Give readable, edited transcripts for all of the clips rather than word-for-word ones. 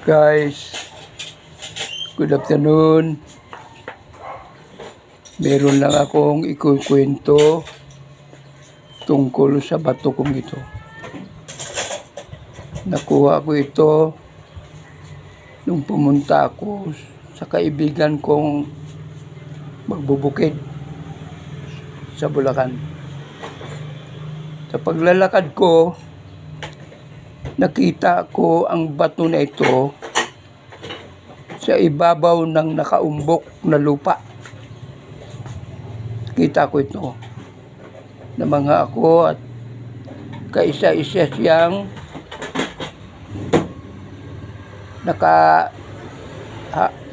Guys, good afternoon. Meron lang akong ikukwento tungkol sa bato kong ito. Nakuha ko ito nung pumunta ako sa kaibigan kong magbubukid sa Bulacan. Sa paglalakad ko, nakita ko ang bato na ito sa ibabaw ng nakaumbok na lupa. Kita ko ito na mga ako at kaisa-isa siyang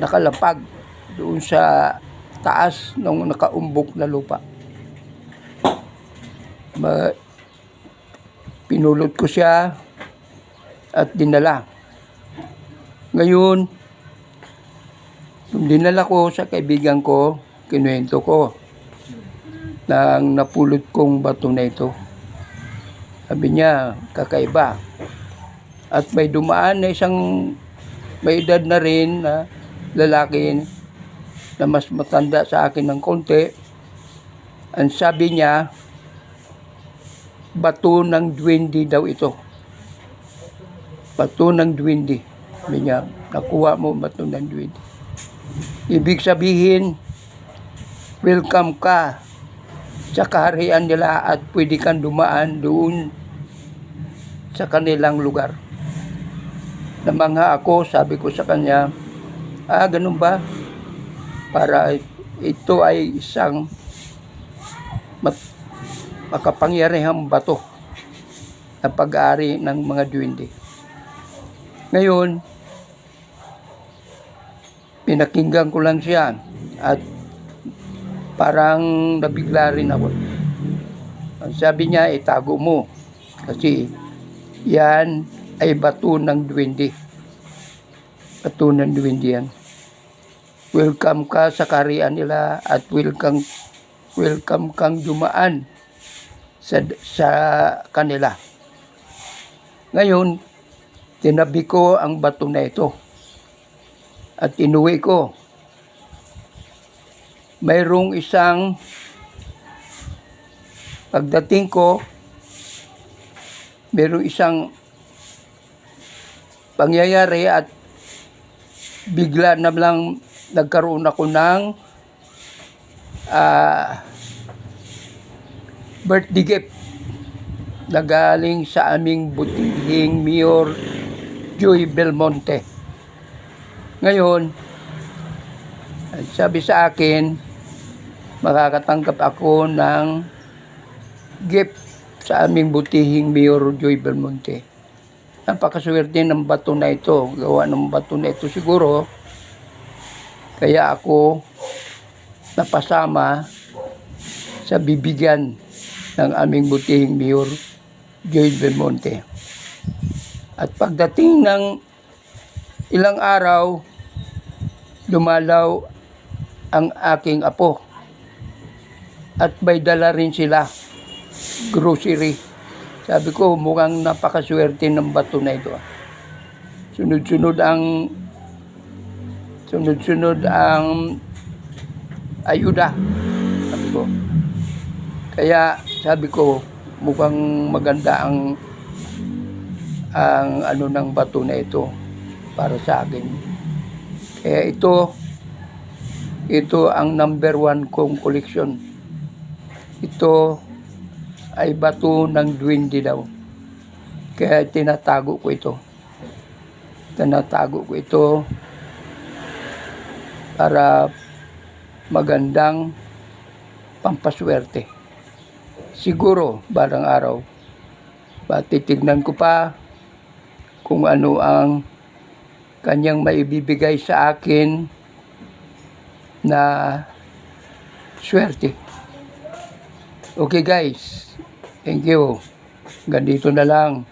nakalapag doon sa taas ng nakaumbok na lupa. Pinulot ko siya at dinala. Ngayon, nung dinala ko sa kaibigan ko, kinuwento ko ng napulot kong bato na ito. Sabi niya, kakaiba. At may dumaan na isang may edad na rin na lalaki na mas matanda sa akin ng konti. Ang sabi niya, bato ng duwende daw ito. Bato ng duwende. Sabi niya, nakuha mo bato ng duwende. Ibig sabihin, welcome ka sa kaharian nila at pwede kang dumaan doon sa kanilang lugar. Namangha ako, sabi ko sa kanya, ganun ba? Para ito ay isang makapangyarihang bato na pag-aari ng mga duwende. Ngayon, pinakinggan ko lang siya at parang nabigla rin ako. Ang sabi niya, itago mo kasi yan ay bato ng duwende. Bato ng duwende yan. Welcome ka sa kaharian nila at welcome kang dumaan sa kanila. Ngayon, tinabi ko ang bato na ito at inuwi ko. Mayroong isang pagdating ko, mayroong isang pangyayari at bigla na lang nagkaroon ako ng birthday gift na galing sa aming butihing Mayor Joy Belmonte. Ngayon, sabi sa akin, makakatanggap ako ng gift sa aming butihing Mayor Joy Belmonte. Napakaswerte ng bato na ito. Gawa ng bato na ito siguro. Kaya ako napasama sa bibigyan ng aming butihing Mayor Joy Belmonte. At pagdating ng ilang araw, dumalaw ang aking apo. At may dala rin sila grocery. Sabi ko, mukhang napakaswerte ng bato na ito. Sunod-sunod ang ayuda. Sabi ko. Kaya sabi ko, mukhang maganda ang ng bato na ito para sa akin. Kaya ito ang number 1 kong koleksyon. Ito ay bato ng duwende daw. Kaya tinatago ko ito. Tinatago ko ito para magandang pampaswerte. Siguro, balang araw, titignan ko pa kung ano ang kanyang maibibigay sa akin na swerte. Okay guys, thank you. Ganito na lang.